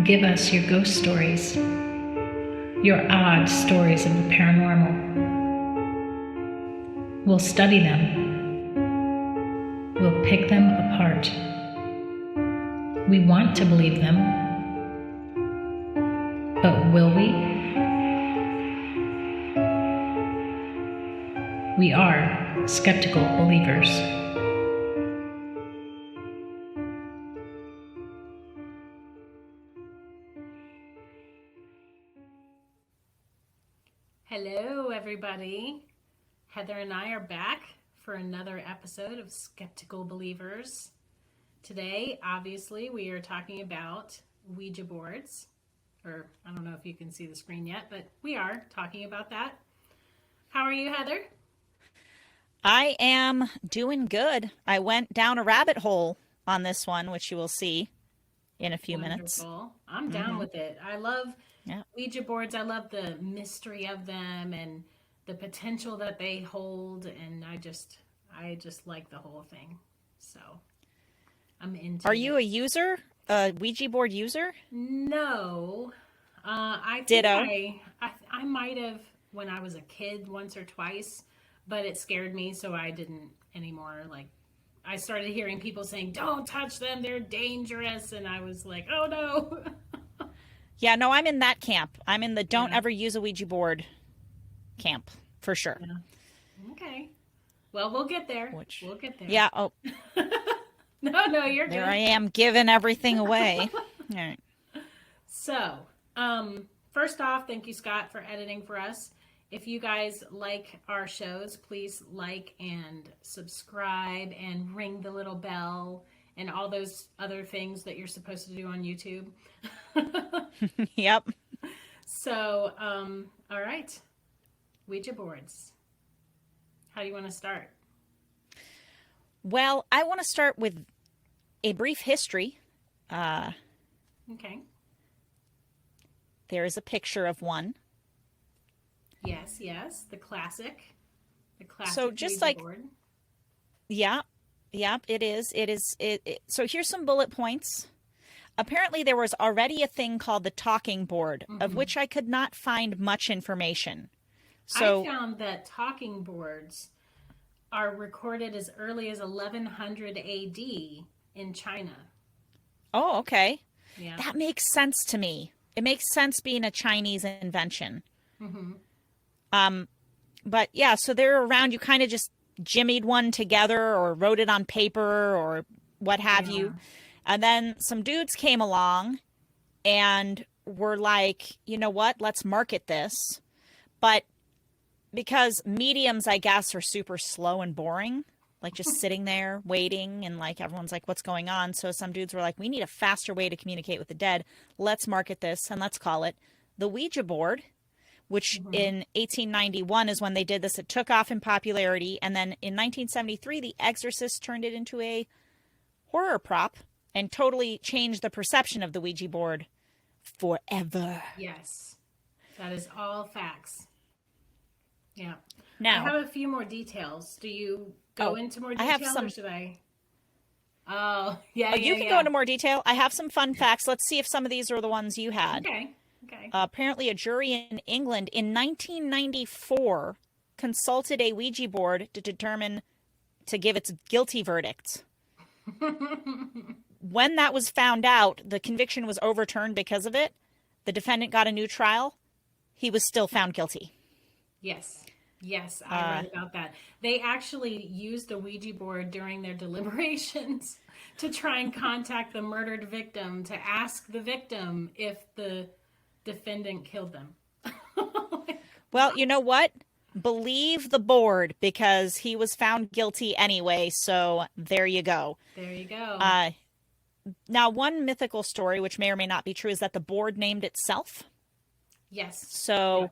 Give us your ghost stories, your odd stories of the paranormal. We'll study them. We'll pick them apart. We want to believe them, but will we? We are skeptical believers. Hello, everybody. Heather and I are back for another episode of Skeptical Believers. Today, obviously, we are talking about Ouija boards. Or, I don't know if you can see the screen yet, but we are talking about that. How are you, Heather? I am doing good. I went down a rabbit hole on this one, which you will see in a few minutes. I'm down with it. I love Ouija boards. I love the mystery of them and the potential that they hold, and I just like the whole thing. So I'm into it. Are you a user? A Ouija board user? No. I think Ditto. I might have when I was a kid once or twice, but it scared me, so I didn't anymore. Like, I started hearing people saying, "Don't touch them, they're dangerous," and I was like, "Oh no." Yeah, no, I'm in that camp. I'm in the don't ever use a Ouija board camp, for sure. Yeah. Okay. Well, we'll get there. We'll get there. Yeah, oh. No, you're good. There I am giving everything away. All right. So, first off, thank you, Scott, for editing for us. If you guys like our shows, please like and subscribe and ring the little bell and all those other things that you're supposed to do on YouTube. Yep. So, all right. Ouija boards. How do you want to start? Well, I want to start with a brief history. Okay. There is a picture of one. Yes. The classic. So just Ouija like, board. Yeah, it is. So here's some bullet points. Apparently there was already a thing called the talking board, of which I could not find much information. So I found that talking boards are recorded as early as 1100 AD in China. Oh, okay. Yeah. That makes sense to me. It makes sense being a Chinese invention. But yeah, so they're around. You kind of just jimmied one together or wrote it on paper or what have you. And then some dudes came along and were like, you know what, let's market this. But because mediums, I guess, are super slow and boring, like just sitting there waiting and like everyone's like, what's going on? So some dudes were like, we need a faster way to communicate with the dead. Let's market this and let's call it the Ouija board, which in 1891 is when they did this. It took off in popularity. And then in 1973, The Exorcist turned it into a horror prop and totally changed the perception of the Ouija board forever. Yes. That is all facts. Yeah. Now, I have a few more details. Do you go into more detail, I have some. or should I? Oh, yeah. You can go into more detail. I have some fun facts. Let's see if some of these are the ones you had. Okay. Apparently, a jury in England in 1994 consulted a Ouija board to give its guilty verdict. When that was found out, the conviction was overturned because of it. The defendant got a new trial. He was still found guilty. Yes, I read about that. They actually used the Ouija board during their deliberations to try and contact the murdered victim to ask the victim if the defendant killed them. Well, you know what? Believe the board because he was found guilty anyway. So there you go. There you go. Now, one mythical story, which may or may not be true, is that the board named itself. Yes. So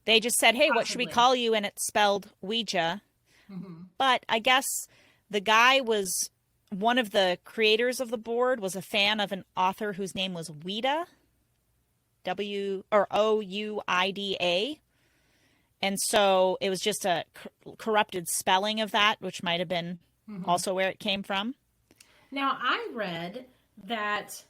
they just said, hey, what should we call you? And it spelled Ouija. But I guess the guy was one of the creators of the board was a fan of an author whose name was Ouida, Ouida. And so it was just a corrupted spelling of that, which might have been also where it came from. Now, I read that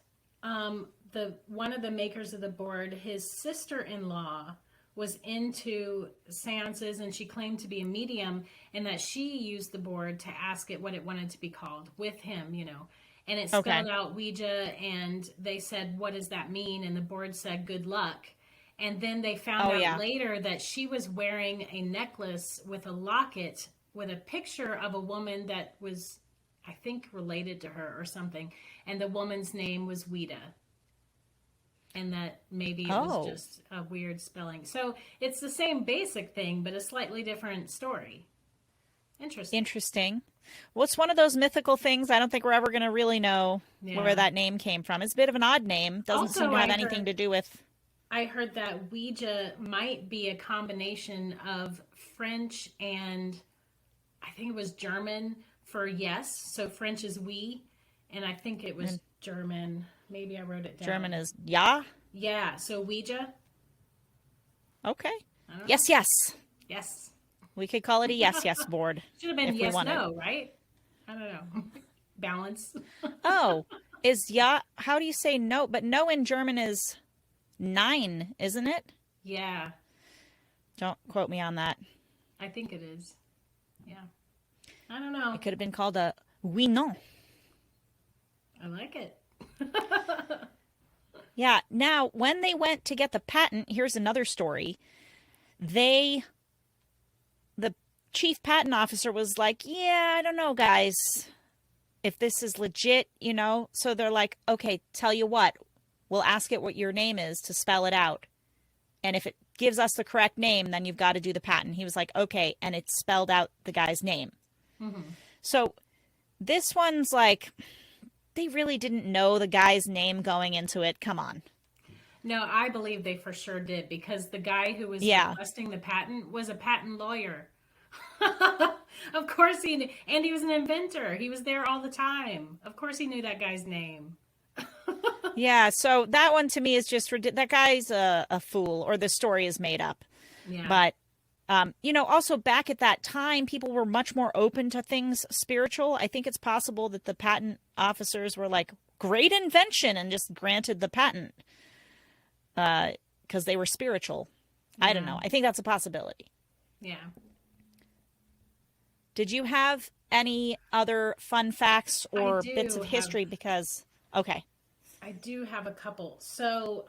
the one of the makers of the board, his sister-in-law was into seances, and she claimed to be a medium, and that she used the board to ask it what it wanted to be called with him, and it spelled out Ouija, and they said, what does that mean? And the board said, good luck. And then they found out later that she was wearing a necklace with a locket with a picture of a woman that was, I think, related to her or something. And the woman's name was Ouija. And that maybe it was just a weird spelling. So it's the same basic thing, but a slightly different story. Interesting. Well, it's one of those mythical things. I don't think we're ever going to really know where that name came from. It's a bit of an odd name. Doesn't seem to have anything to do with... I heard that Ouija might be a combination of French and I think it was German for yes. So French is oui, and I think it was German. Maybe I wrote it down. German is ja? Yeah, so Ouija. Okay. Yes, yes. Yes. We could call it a yes, yes board. Should have been yes, no, right? I don't know. Balance. Is ja, how do you say no? But no in German is 9, isn't it? Yeah. Don't quote me on that. I think it is. Yeah. I don't know. It could have been called a oui non. I like it. Yeah. Now, when they went to get the patent, here's another story. The chief patent officer was like, yeah, I don't know, guys, if this is legit, So they're like, okay, tell you what, we'll ask it what your name is to spell it out. And if it gives us the correct name, then you've got to do the patent. He was like, okay. And it spelled out the guy's name. Mm-hmm. So this one's like, they really didn't know the guy's name going into it. Come on. No, I believe they for sure did, because the guy who was requesting the patent was a patent lawyer. Of course he knew. And he was an inventor. He was there all the time. Of course he knew that guy's name. Yeah, so that one to me is just that guy's a fool, or the story is made up. Yeah. But, also back at that time, people were much more open to things spiritual. I think it's possible that the patent officers were like, great invention, and just granted the patent because they were spiritual. Yeah. I don't know. I think that's a possibility. Yeah. Did you have any other fun facts or bits of history? Okay. I do have a couple. So,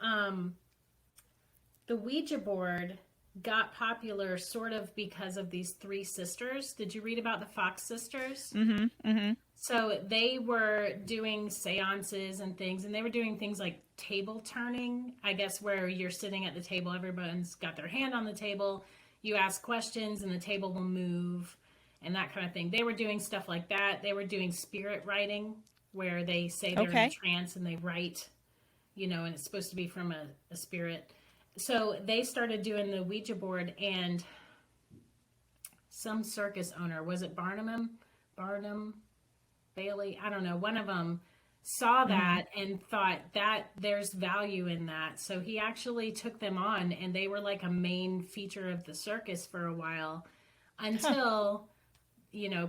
the Ouija board got popular sort of because of these 3 sisters. Did you read about the Fox sisters? Mm-hmm. Mm-hmm. So they were doing seances and things, and they were doing things like table turning, I guess, where you're sitting at the table, everyone's got their hand on the table, you ask questions, and the table will move, and that kind of thing. They were doing stuff like that. They were doing spirit writing, where they say they're in a trance and they write, and it's supposed to be from a spirit. So they started doing the Ouija board, and some circus owner, was it Barnum, Bailey? I don't know. One of them saw that and thought that there's value in that. So he actually took them on, and they were like a main feature of the circus for a while until...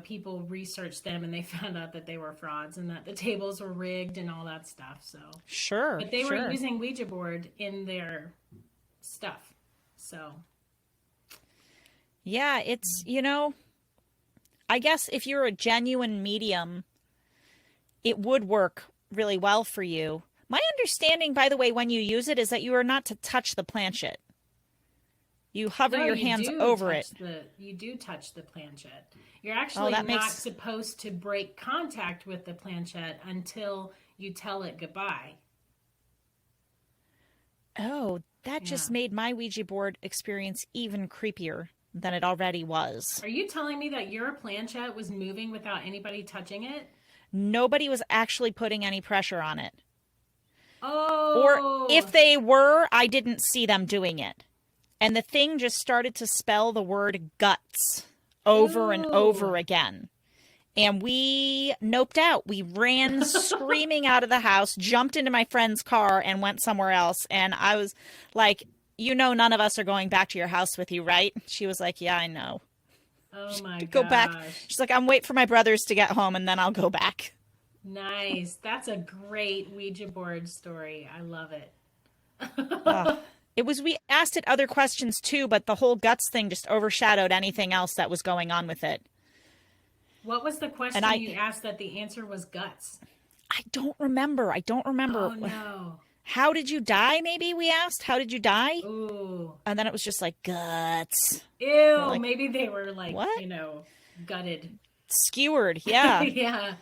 people researched them and they found out that they were frauds and that the tables were rigged and all that stuff. So sure, but they were using Ouija board in their stuff. So yeah, it's I guess if you're a genuine medium, it would work really well for you. My understanding, by the way, when you use it, is that you are not to touch the planchette. You hover your hands over it. You do touch the planchette. You're actually not supposed to break contact with the planchette until you tell it goodbye. Oh, that just made my Ouija board experience even creepier than it already was. Are you telling me that your planchette was moving without anybody touching it? Nobody was actually putting any pressure on it. Oh. Or if they were, I didn't see them doing it. And the thing just started to spell the word guts over and over again. And we noped out. We ran screaming out of the house, jumped into my friend's car, and went somewhere else. And I was like, none of us are going back to your house with you, right? She was like, yeah, I know. Oh, my God. Go back. She's like, I'm waiting for my brothers to get home, and then I'll go back. Nice. That's a great Ouija board story. I love it. We asked it other questions too, but the whole guts thing just overshadowed anything else that was going on with it. What was the And question you asked that the answer was guts? I don't remember. Oh, no. How did you die? Maybe we asked, how did you die? Ooh. And then it was just like guts. Ew. Like, maybe they were like, what? Gutted. Skewered. Yeah. Yeah.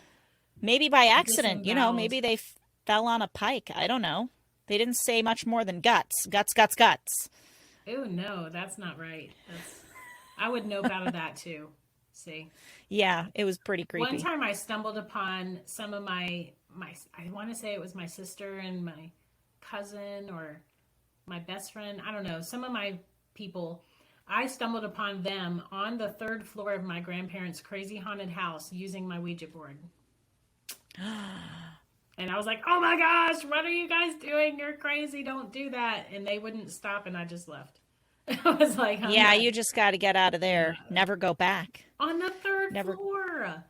Maybe by accident, Disemboweled. maybe they fell on a pike. I don't know. They didn't say much more than guts. Guts, guts, guts. Ew, no, that's not right. I would nope out of that too. See? Yeah, it was pretty creepy. One time I stumbled upon some of my I want to say it was my sister and my cousin or my best friend. I don't know. Some of my people, I stumbled upon them on the 3rd floor of my grandparents' crazy haunted house using my Ouija board. And I was like, oh my gosh, what are you guys doing? You're crazy. Don't do that. And they wouldn't stop and I just left. I was like, yeah, you just got to get out of there. Never go back. On the 3rd floor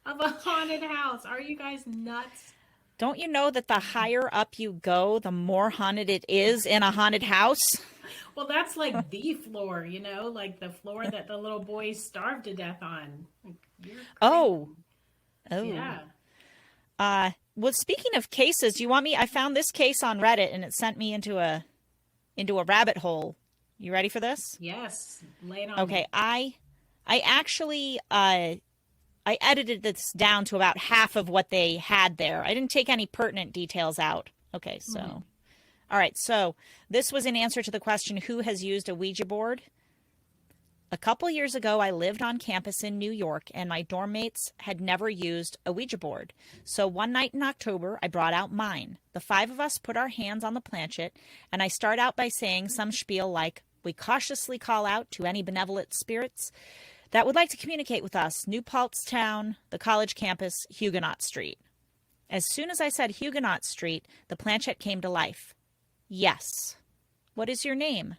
of a haunted house. Are you guys nuts? Don't you know that the higher up you go, the more haunted it is in a haunted house? Well, that's like the floor, like the floor that the little boys starved to death on. Oh. Yeah. Well, speaking of cases, I found this case on Reddit and it sent me into a rabbit hole. You ready for this? Yes. Lay it on. Okay, I actually I edited this down to about half of what they had there. I didn't take any pertinent details out. Okay, so all right, so this was in answer to the question, who has used a Ouija board? A couple years ago, I lived on campus in New York, and my dorm mates had never used a Ouija board. So one night in October, I brought out mine. The 5 of us put our hands on the planchette, and I start out by saying some spiel like, we cautiously call out to any benevolent spirits that would like to communicate with us, New Paltz Town, the college campus, Huguenot Street. As soon as I said Huguenot Street, the planchette came to life. Yes. What is your name?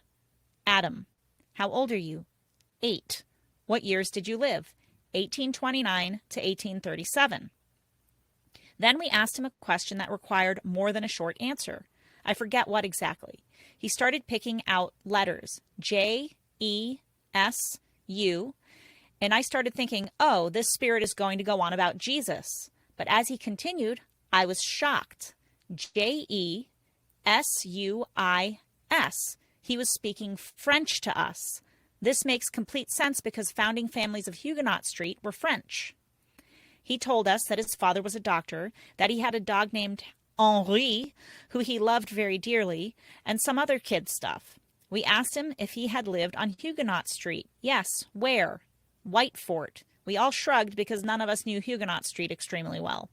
Adam. How old are you? 8. What years did you live? 1829 to 1837. Then we asked him a question that required more than a short answer. I forget what exactly. He started picking out letters, J, E, S, U, and I started thinking, oh, this spirit is going to go on about Jesus. But as he continued, I was shocked. J-E-S-U-I-S. He was speaking French to us. This makes complete sense because founding families of Huguenot Street were French. He told us that his father was a doctor, that he had a dog named Henri, who he loved very dearly, and some other kid stuff. We asked him if he had lived on Huguenot Street. Yes, where? White Fort. We all shrugged because none of us knew Huguenot Street extremely well.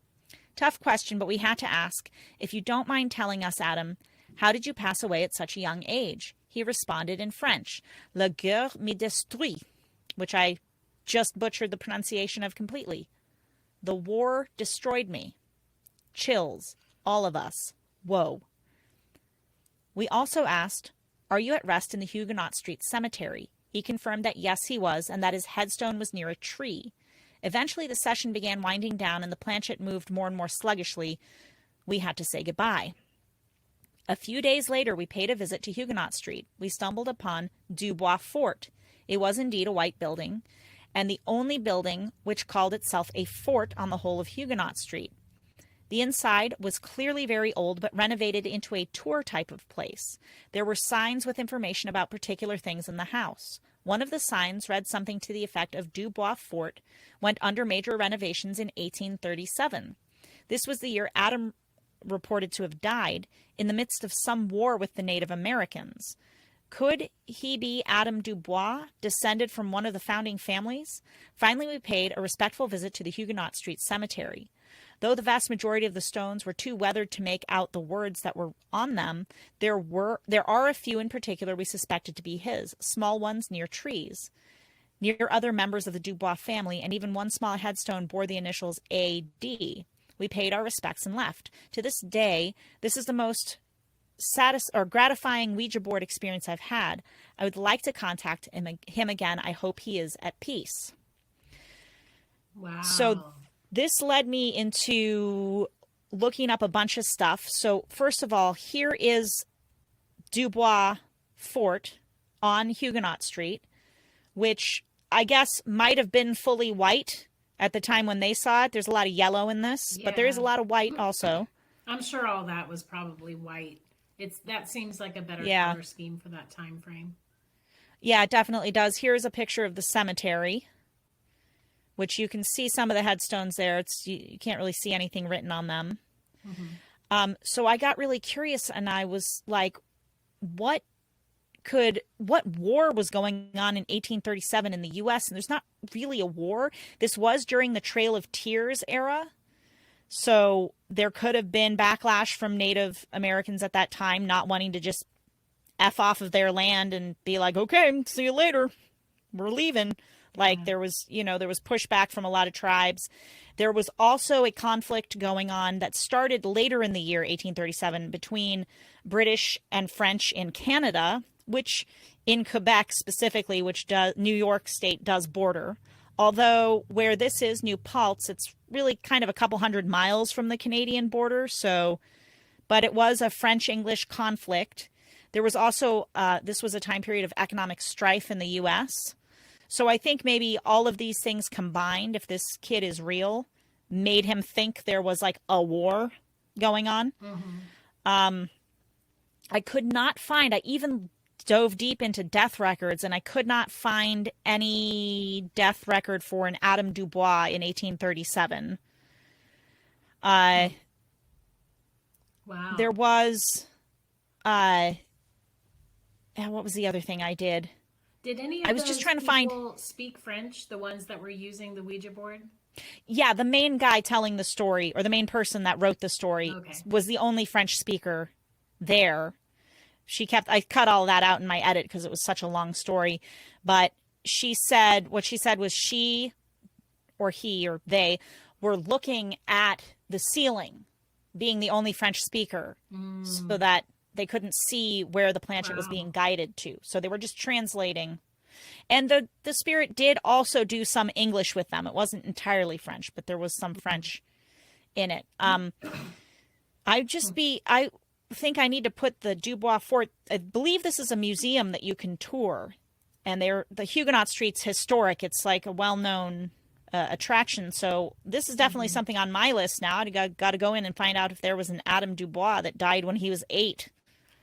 Tough question, but we had to ask, if you don't mind telling us, Adam, how did you pass away at such a young age? He responded in French, La guerre me détruit, which I just butchered the pronunciation of completely. The war destroyed me. Chills. All of us. Whoa. We also asked, are you at rest in the Huguenot Street Cemetery? He confirmed that yes, he was, and that his headstone was near a tree. Eventually, the session began winding down, and the planchette moved more and more sluggishly. We had to say goodbye. A few days later, we paid a visit to Huguenot Street. We stumbled upon Dubois Fort. It was indeed a white building, and the only building which called itself a fort on the whole of Huguenot Street. The inside was clearly very old, but renovated into a tour type of place. There were signs with information about particular things in the house. One of the signs read something to the effect of Dubois Fort went under major renovations in 1837. This was the year Adam reported to have died in the midst of some war with the Native Americans. Could he be Adam Dubois, descended from one of the founding families? Finally, we paid a respectful visit to the Huguenot Street Cemetery. Though the vast majority of the stones were too weathered to make out the words that were on them, there are a few in particular we suspected to be his, small ones near trees, near other members of the Dubois family, and even one small headstone bore the initials A.D. We paid our respects and left. To this day, this is the most gratifying Ouija board experience I've had. I would like to contact him again. I hope he is at peace. Wow. So this led me into looking up a bunch of stuff. So first of all, here is Dubois Fort on Huguenot Street, which I guess might have been fully white at the time when they saw it. There's a lot of yellow in this, but there is a Yeah. lot of white also. I'm sure all that was probably white. That seems like a better Yeah. color scheme for that time frame. Yeah, it definitely does. Here's a picture of the cemetery, which you can see some of the headstones there. You can't really see anything written on them. So I got really curious, and I was like, what war was going on in 1837 in the U.S.? And there's not really a war. This was during the Trail of Tears era. So there could have been backlash from Native Americans at that time, not wanting to just F off of their land and be like, okay, see you later. We're leaving. Like there was pushback from a lot of tribes. There was also a conflict going on that started later in the year 1837 between British and French in Canada, which in Quebec specifically, which New York State does border. Although where this is, New Paltz, it's really kind of a couple hundred miles from the Canadian border. But it was a French-English conflict. There was also, this was a time period of economic strife in the U.S. So I think maybe all of these things combined, if this kid is real, made him think there was like a war going on. I could not find, I even dove deep into death records, and I could not find any death record for an Adam Dubois in 1837. Wow. There was, what was the other thing I did? Did any of I was those just trying to find. people speak French, the ones that were using the Ouija board? Yeah, the main guy telling the story, or the main person that wrote the story, was the only French speaker there. I cut all that out in my edit because it was such a long story. But what she said was she or he or they were looking at the ceiling, being the only French speaker, so that they couldn't see where the planchet was being guided to. So they were just translating. And the spirit did also do some English with them. It wasn't entirely French, but there was some French in it. I think I need to put the Dubois Fort. I believe this is a museum that you can tour, and the Huguenot Street's historic. It's like a well-known attraction. So this is definitely something on my list now. I got to go in and find out if there was an Adam Dubois that died when he was 8.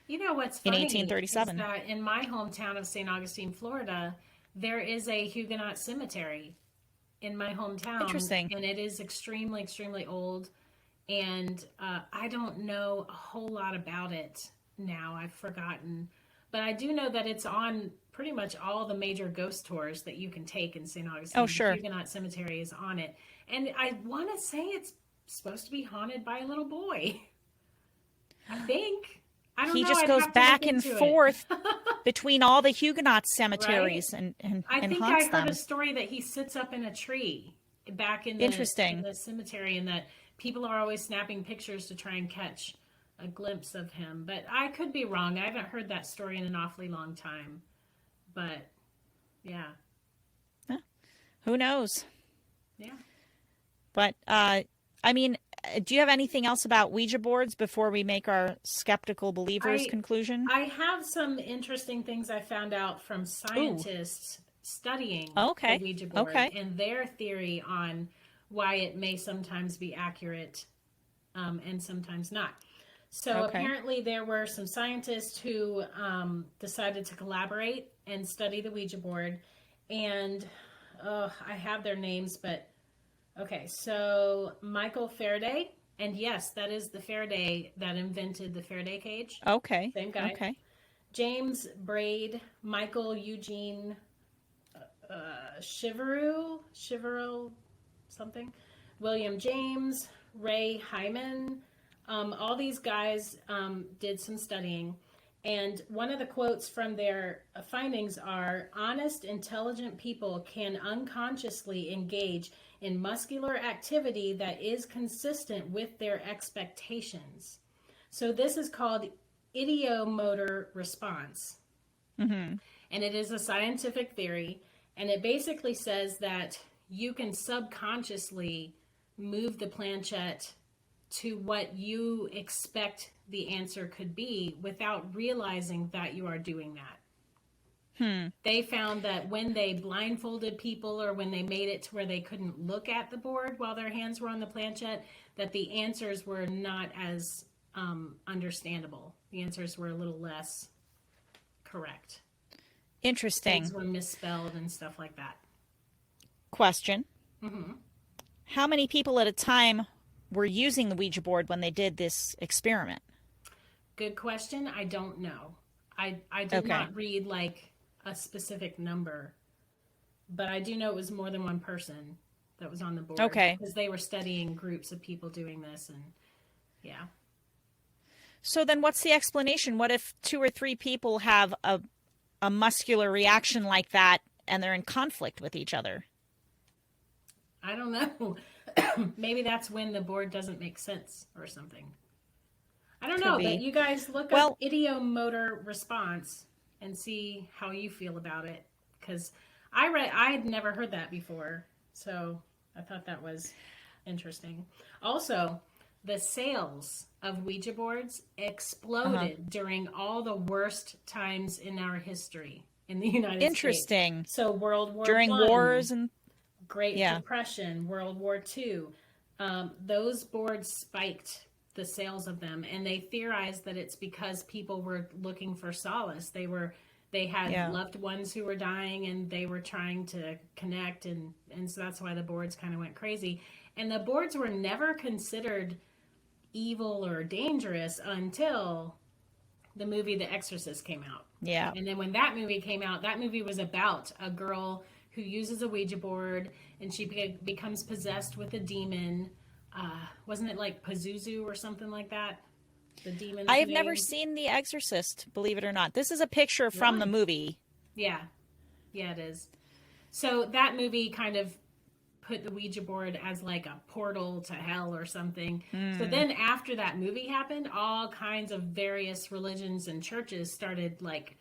You know what's funny in 1837. is that in my hometown of St. Augustine, Florida, there is a Huguenot cemetery in my hometown. Interesting. And it is extremely, extremely old. And I don't know a whole lot about it now. I've forgotten. But I do know that it's on pretty much all the major ghost tours that you can take in St. Augustine. Oh, sure. The Huguenot cemetery is on it. And I want to say it's supposed to be haunted by a little boy. I think. I don't know. He just I'd goes have to back look and into it. forth between all the Huguenot cemeteries Right? and I think haunts I heard them. a story that he sits up in a tree back in Interesting. in the cemetery, and that people are always snapping pictures to try and catch a glimpse of him. But I could be wrong. I haven't heard that story in an awfully long time. But yeah. Who knows? Yeah. But I mean, do you have anything else about Ouija boards before we make our skeptical believers conclusion? I have some interesting things I found out from scientists studying Okay. the Ouija board Okay. and their theory on why it may sometimes be accurate and sometimes not. So apparently there were some scientists who decided to collaborate and study the Ouija board. And I have their names, but okay, so Michael Faraday, and yes, that is the Faraday that invented the Faraday cage. Okay. Same guy. Okay. James Braid, Michael Eugene Chivereau, something, William James, Ray Hyman. All these guys did some studying. And one of the quotes from their findings are, honest, intelligent people can unconsciously engage in muscular activity that is consistent with their expectations. So this is called ideomotor response. And it is a scientific theory. And it basically says that you can subconsciously move the planchette to what you expect the answer could be without realizing that you are doing that. They found that when they blindfolded people or when they made it to where they couldn't look at the board while their hands were on the planchette, that the answers were not as understandable. The answers were a little less correct. Interesting. Things were misspelled and stuff like that. Question. How many people at a time were using the Ouija board when they did this experiment? Good question. I don't know. I did not read like a specific number, but I do know it was more than one person that was on the board. Okay. Because they were studying groups of people doing this, and yeah. So then what's the explanation? What if 2 or 3 people have a muscular reaction like that and they're in conflict with each other? I don't know. Maybe that's when the board doesn't make sense or something. I don't know, but you guys look up idiomotor response and see how you feel about it. Because I had never heard that before. So I thought that was interesting. Also, the sales of Ouija boards exploded during all the worst times in our history in the United States. Interesting. So World War during I, wars and Great Depression, World War II, those boards spiked the sales of them, and they theorized that it's because people were looking for solace. They had loved ones who were dying, and they were trying to connect, and so that's why the boards kind of went crazy. And the boards were never considered evil or dangerous until the movie The Exorcist came out. Yeah. And then when that movie came out, that movie was about a girl who uses a Ouija board, and she becomes possessed with a demon. Wasn't it like PAZUZU or something like that? The demon. I have never seen The Exorcist, believe it or not. This is a picture from the movie. Yeah. Yeah, it is. So that movie kind of put the Ouija board as like a portal to hell or something. So then after that movie happened, all kinds of various religions and churches started like,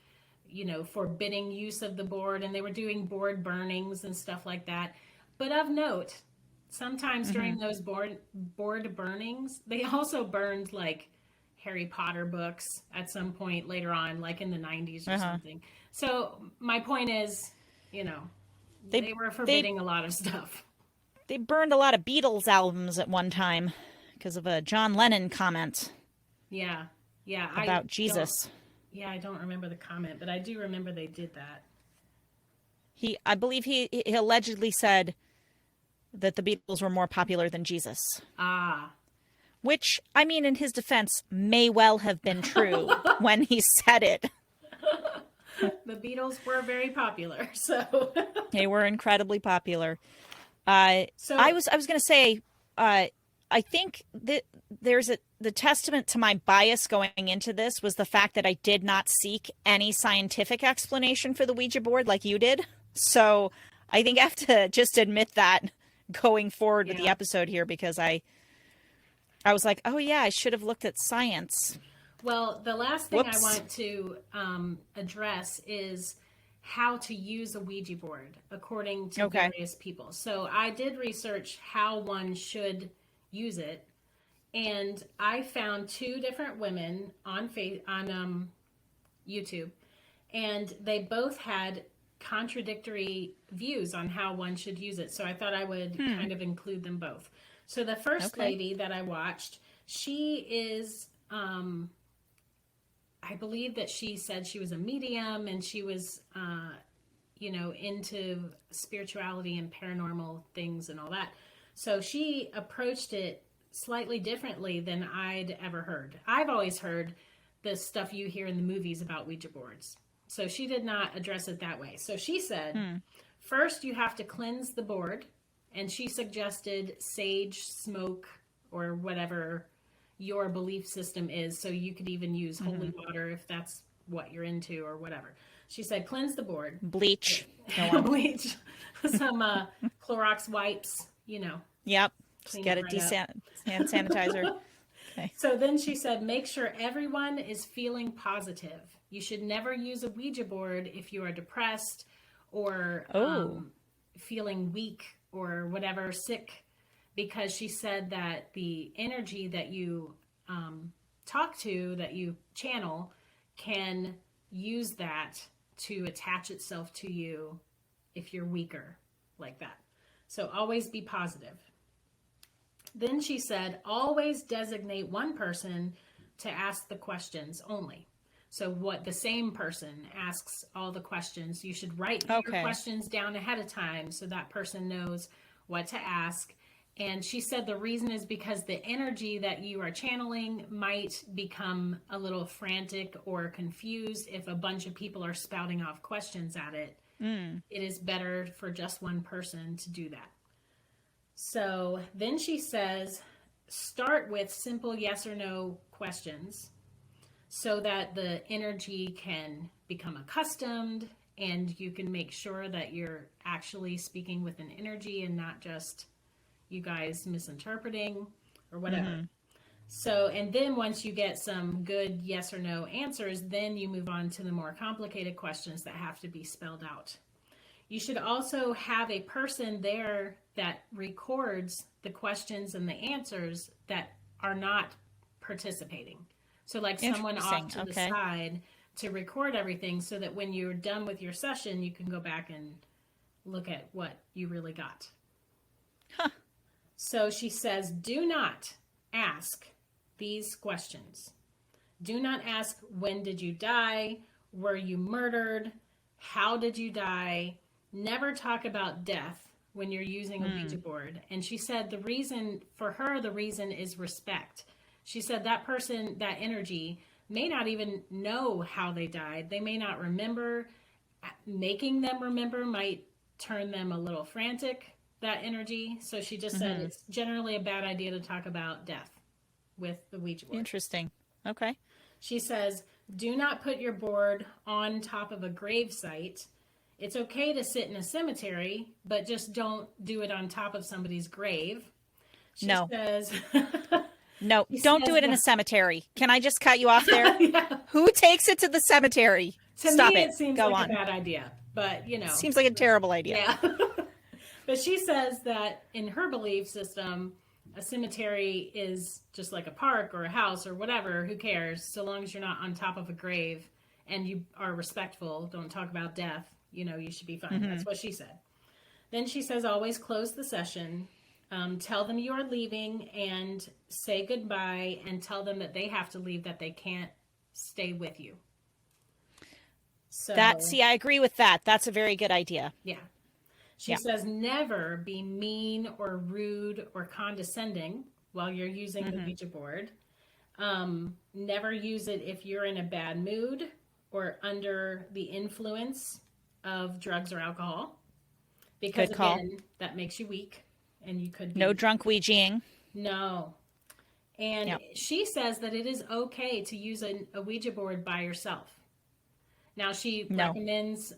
forbidding use of the board, and they were doing board burnings and stuff like that. But of note, sometimes during those board burnings, they also burned like Harry Potter books at some point later on, like in the 90s or something. So my point is, they were forbidding a lot of stuff. They burned a lot of Beatles albums at one time because of a John Lennon comment. Yeah. About Jesus. I don't remember the comment, but I do remember they did that. I believe he allegedly said that the Beatles were more popular than Jesus. Ah. Which, I mean, in his defense, may well have been true when he said it. The Beatles were very popular, so. They were incredibly popular. I was going to say, I think that the testament to my bias going into this was the fact that I did not seek any scientific explanation for the Ouija board like you did. So I think I have to just admit that going forward with the episode here, because I was like, oh yeah, I should have looked at science. Well, the last thing I want to address is how to use a Ouija board according to various people. So I did research how one should use it, and I found 2 different women on YouTube, and they both had contradictory views on how one should use it. So I thought I would kind of include them both. So the first lady that I watched, she is, I believe that she said she was a medium, and she was, into spirituality and paranormal things and all that. So she approached it slightly differently than I'd ever heard. I've always heard the stuff you hear in the movies about Ouija boards. So she did not address it that way. So she said, first you have to cleanse the board. And she suggested sage, smoke, or whatever your belief system is. So you could even use holy water if that's what you're into or whatever. She said, cleanse the board. Bleach. Bleach. Some Clorox wipes, Yep. Just get a hand sanitizer. Okay. So then she said, make sure everyone is feeling positive. You should never use a Ouija board if you are depressed or feeling weak or whatever, sick, because she said that the energy that you talk to, that you channel, can use that to attach itself to you if you're weaker like that. So always be positive. Then she said, always designate one person to ask the questions only. So what the same person asks all the questions, you should write your questions down ahead of time so that person knows what to ask. And she said the reason is because the energy that you are channeling might become a little frantic or confused if a bunch of people are spouting off questions at it. It is better for just one person to do that. So then she says, start with simple yes or no questions so that the energy can become accustomed and you can make sure that you're actually speaking with an energy and not just you guys misinterpreting or whatever. So, and then once you get some good yes or no answers, then you move on to the more complicated questions that have to be spelled out. You should also have a person there that records the questions and the answers that are not participating. So like someone off to the side to record everything so that when you're done with your session, you can go back and look at what you really got. So she says, do not ask these questions. Do not ask, when did you die? Were you murdered? How did you die? Never talk about death when you're using a Ouija board. And she said the reason for her, the reason is respect. She said that person, that energy may not even know how they died. They may not remember. Making them remember might turn them a little frantic, that energy. So she just said it's generally a bad idea to talk about death with the Ouija board. Interesting. Okay. She says, do not put your board on top of a grave site. It's okay to sit in a cemetery, but just don't do it on top of somebody's grave. She says, no, don't do it in a cemetery. Can I just cut you off there? Who takes it to the cemetery? To me, it seems like a bad idea, but you know. Seems like a terrible idea. Yeah. But she says that in her belief system, a cemetery is just like a park or a house or whatever. Who cares? So long as you're not on top of a grave and you are respectful, don't talk about death, you know, you should be fine. That's what she said. Then she says, always close the session. Tell them you are leaving and say goodbye and tell them that they have to leave, that they can't stay with you. So I agree with that. That's a very good idea. Yeah. She says, never be mean or rude or condescending while you're using the Ouija board. Never use it if you're in a bad mood or under the influence of drugs or alcohol. Because again, that makes you weak and you could be... No drunk Ouijaing. No. And she says that it is okay to use a Ouija board by yourself. Now she recommends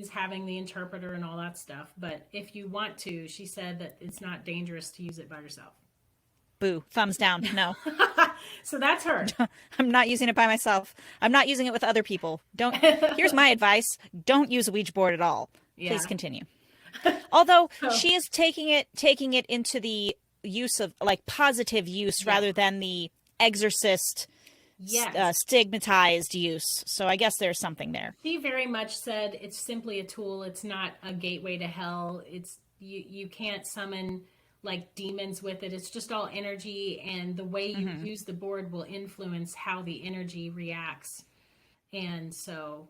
having the interpreter and all that stuff, but if you want to, she said that it's not dangerous to use it by yourself. Boo, thumbs down. No. So that's her. I'm not using it by myself. I'm not using it with other people. Here's my advice. Don't use a Ouija board at all. Yeah. Please continue. Although she is taking it into the use of like positive use rather than the exorcist stigmatized use. So I guess there's something there. She very much said it's simply a tool. It's not a gateway to hell. It's you can't summon like demons with it. It's just all energy, and the way you use the board will influence how the energy reacts. And so,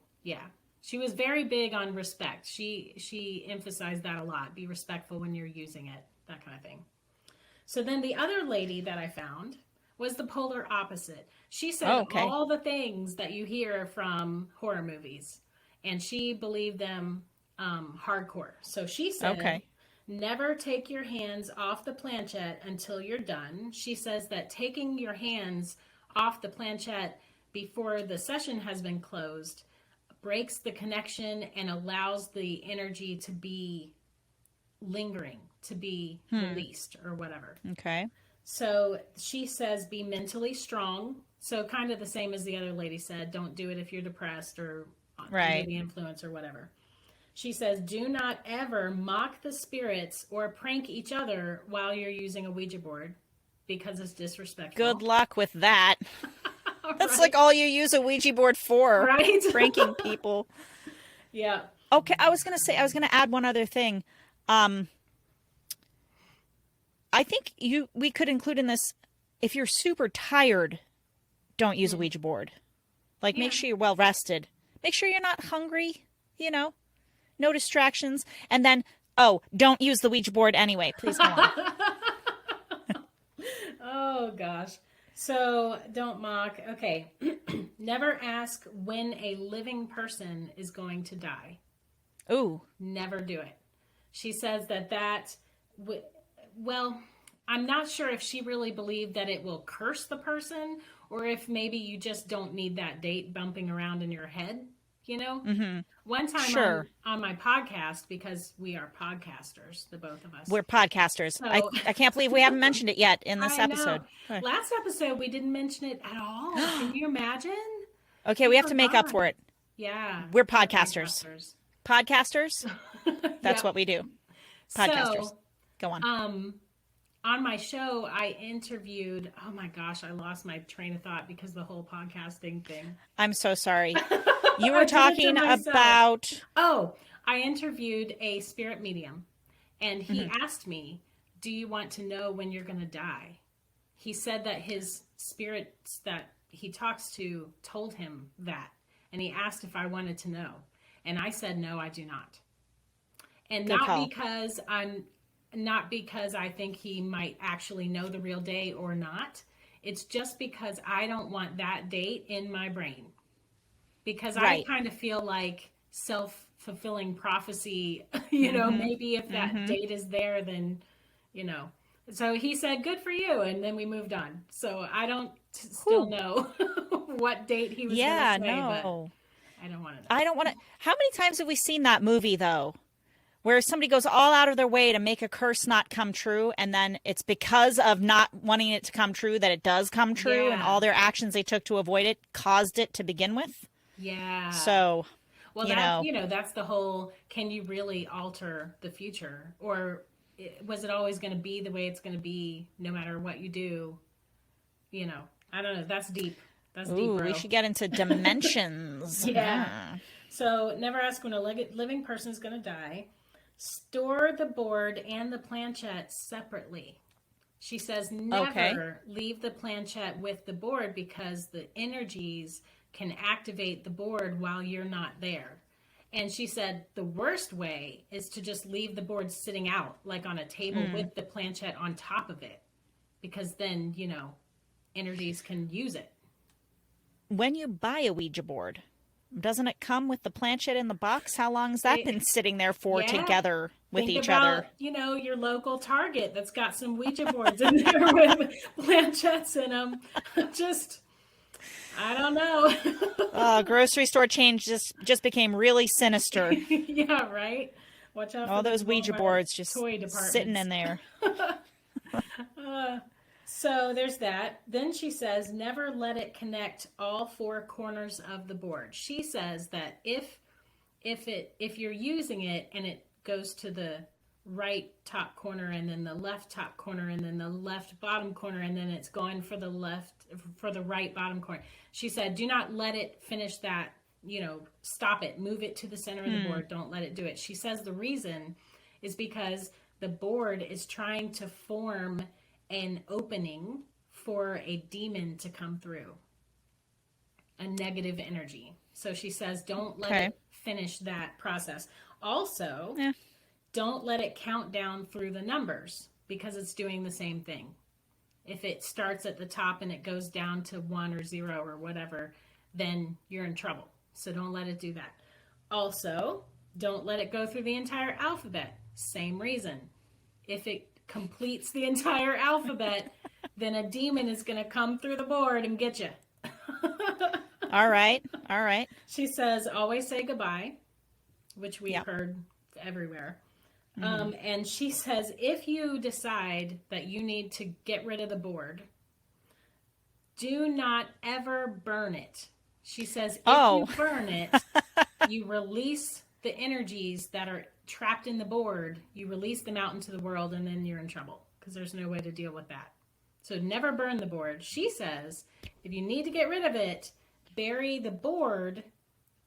she was very big on respect. She emphasized that a lot. Be respectful when you're using it, that kind of thing. So then the other lady that I found was the polar opposite. She said all the things that you hear from horror movies, and she believed them hardcore. So she said, never take your hands off the planchette until you're done. She says that taking your hands off the planchette before the session has been closed breaks the connection and allows the energy to be lingering, to be released or whatever. Okay. So she says, be mentally strong. So kind of the same as the other lady said, don't do it if you're depressed or under the influence or whatever. She says, do not ever mock the spirits or prank each other while you're using a Ouija board because it's disrespectful. Good luck with that. That's Right? like all you use a Ouija board for. Right? Pranking people. Yeah. Okay, I was going to add one other thing. I think we could include in this, if you're super tired, don't use a Ouija board. Like, make sure you're well rested. Make sure you're not hungry, no distractions. And then, don't use the Ouija board anyway. Please go on. Oh, gosh. So don't mock. Okay. Never ask when a living person is going to die. Ooh. Never do it. She says well, I'm not sure if she really believed that it will curse the person or if maybe you just don't need that date bumping around in your head, Mm-hmm. One time on my podcast, because we are podcasters, the both of us. We're podcasters. So, I can't believe we haven't mentioned it yet in this episode. Know. Last episode, we didn't mention it at all. Can you imagine? Okay, we have to make up for it. Yeah. We're podcasters. Podcasters? That's what we do. Podcasters. So, go on. On my show, I interviewed, oh my gosh, I lost my train of thought because of the whole podcasting thing. I'm so sorry. You were talking about... Oh, I interviewed a spirit medium, and he asked me, do you want to know when you're going to die? He said that his spirits that he talks to told him that, and he asked if I wanted to know. And I said, no, I do not. And not because I think he might actually know the real day or not. It's just because I don't want that date in my brain. Because I kind of feel like self-fulfilling prophecy, maybe if that date is there, then, So he said, good for you. And then we moved on. So I don't still know what date he was going to say. No. But I don't want to know. I don't want to. How many times have we seen that movie, though? Where somebody goes all out of their way to make a curse not come true, and then it's because of not wanting it to come true that it does come true, and all their actions they took to avoid it caused it to begin with. Yeah. So, that's the whole, can you really alter the future? Or was it always going to be the way it's going to be no matter what you do? I don't know. That's deep. That's deep, bro. We should get into dimensions. Yeah. So never ask when a living person is going to die. Store the board and the planchette separately. She says never leave the planchette with the board because the energies can activate the board while you're not there. And she said the worst way is to just leave the board sitting out, like on a table with the planchette on top of it, because then, energies can use it. When you buy a Ouija board, doesn't it come with the planchette in the box? How long has that been sitting there for together with each other? Your local Target that's got some Ouija boards in there with planchettes in them. I don't know. Grocery store chain just became really sinister. Yeah, right? Watch out for all those Ouija boards just sitting in there. So there's that. Then she says, never let it connect all four corners of the board. She says that if you're using it and it goes to the right top corner and then the left top corner and then the left bottom corner and then it's going for the right bottom corner. She said, do not let it finish that, stop it, move it to the center of the board. Don't let it do it. She says the reason is because the board is trying to form an opening for a demon to come through, a negative energy. So she says, don't let it finish that process. Also, don't let it count down through the numbers because it's doing the same thing. If it starts at the top and it goes down to 1 or 0 or whatever, then you're in trouble. So don't let it do that. Also, don't let it go through the entire alphabet. Same reason. If it completes the entire alphabet, then a demon is going to come through the board and get you. All right. She says, always say goodbye, which we've heard everywhere. And she says, if you decide that you need to get rid of the board, do not ever burn it. She says, if you burn it, you release the energies that are trapped in the board, you release them out into the world, and then you're in trouble because there's no way to deal with that. So never burn the board. She says if you need to get rid of it, bury the board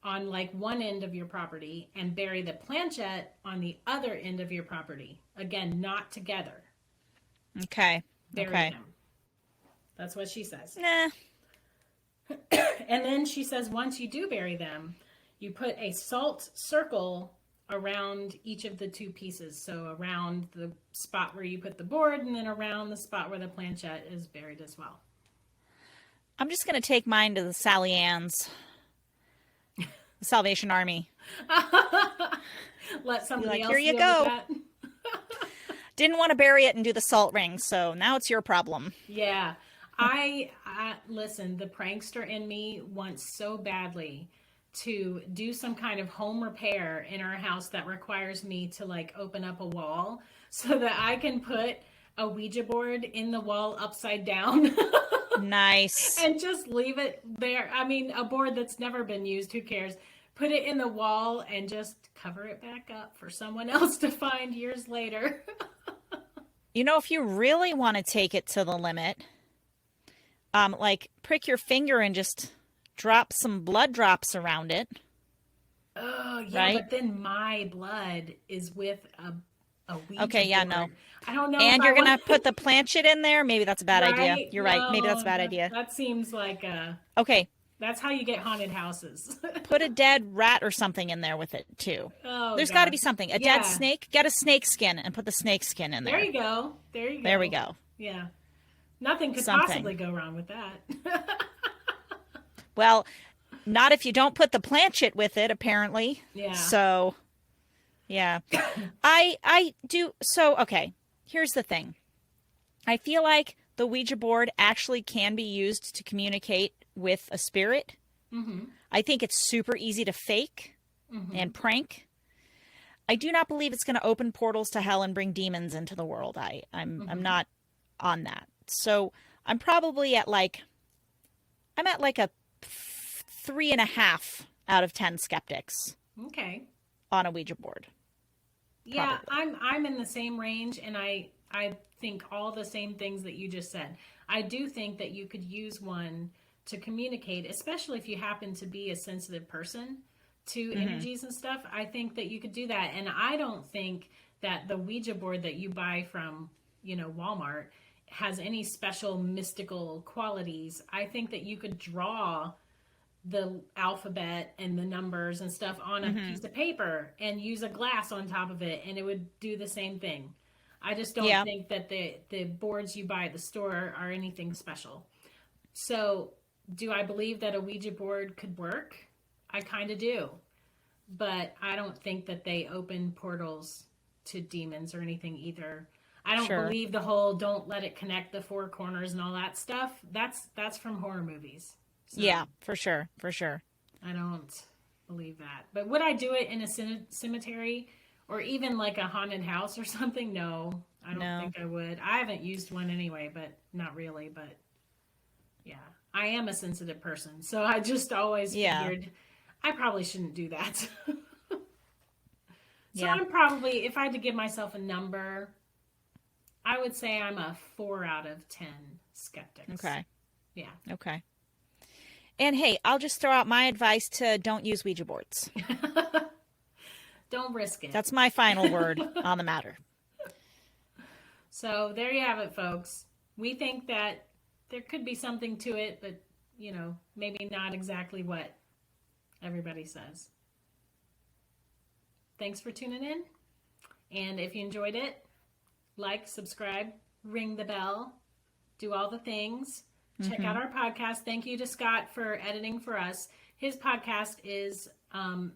on like one end of your property and bury the planchette on the other end of your property. Again, not together. Okay. Bury them. That's what she says. Nah. And then she says once you do bury them, you put a salt circle around each of the two pieces. So around the spot where you put the board and then around the spot where the planchette is buried as well. I'm just going to take mine to the Sally Ann's. The Salvation Army. Let somebody else here you deal go. with that. Didn't want to bury it and do the salt ring, so now it's your problem. Yeah. I listen, the prankster in me wants so badly to do some kind of home repair in our house that requires me to like open up a wall so that I can put a Ouija board in the wall upside down. Nice. And just leave it there. I mean, a board that's never been used, who cares? Put it in the wall and just cover it back up for someone else to find years later. You know, if you really want to take it to the limit, like prick your finger and just drop some blood drops around it. Oh, yeah, right? But then my blood is with a Ouija Okay, yeah, board. no. I don't know. And you're going to put the planchette in there? Maybe that's a bad idea. You're right. Maybe that's a bad idea. That seems like Okay. That's how you get haunted houses. Put a dead rat or something in there with it, too. Oh, There's got to be something. A dead snake? Get a snake skin and put the snake skin in there. There you go. There we go. Yeah. Nothing could possibly go wrong with that. Well, not if you don't put the planchette with it, apparently. Yeah. So, yeah. I do. So, okay. Here's the thing. I feel like the Ouija board actually can be used to communicate with a spirit. Mm-hmm. I think it's super easy to fake and prank. I do not believe it's going to open portals to hell and bring demons into the world. I'm not on that. So I'm probably at like a 3.5 out of 10 skeptics. Okay. On a Ouija board. Yeah, I'm in the same range, and I think all the same things that you just said. I do think that you could use one to communicate, especially if you happen to be a sensitive person to energies and stuff. I think that you could do that, and I don't think that the Ouija board that you buy from, Walmart has any special mystical qualities. I think that you could draw the alphabet and the numbers and stuff on a piece of paper and use a glass on top of it, and it would do the same thing. I just don't think that the boards you buy at the store are anything special. So do I believe that a Ouija board could work? I kind of do. But I don't think that they open portals to demons or anything either. I don't believe the whole don't let it connect the four corners and all that stuff. That's from horror movies. So yeah, for sure. For sure. I don't believe that. But would I do it in a cemetery or even like a haunted house or something? No, I don't think I would. I haven't used one anyway, but not really. But yeah, I am a sensitive person. So I just always figured I probably shouldn't do that. So I'm probably, if I had to give myself a number, I would say I'm a 4 out of 10 skeptics. Okay. Yeah. Okay. And hey, I'll just throw out my advice to don't use Ouija boards. Don't risk it. That's my final word on the matter. So there you have it, folks. We think that there could be something to it, but, maybe not exactly what everybody says. Thanks for tuning in. And if you enjoyed it, like, subscribe, ring the bell, do all the things. Check out our podcast. Thank you to Scott for editing for us. His podcast is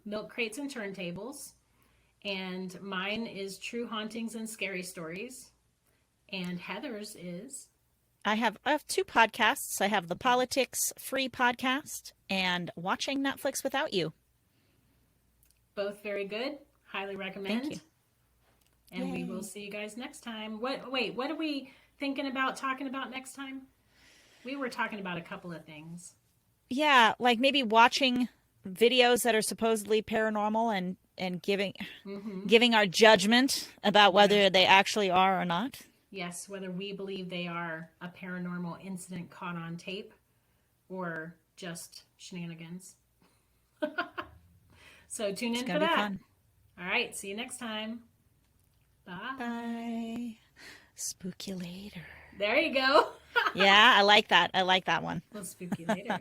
Milk Crates and Turntables. And mine is True Hauntings and Scary Stories. And Heather's is... I have 2 podcasts. I have the Politics Free podcast and Watching Netflix Without You. Both very good. Highly recommend. Thank you. And we will see you guys next time. What are we thinking about talking about next time? We were talking about a couple of things. Yeah, like maybe watching videos that are supposedly paranormal and and giving our judgment about whether they actually are or not. Yes, whether we believe they are a paranormal incident caught on tape or just shenanigans. So tune in for that. Fun. All right, see you next time. Bye. Bye. Spook you later. There you go. Yeah, I like that. I like that one. We'll spook you later.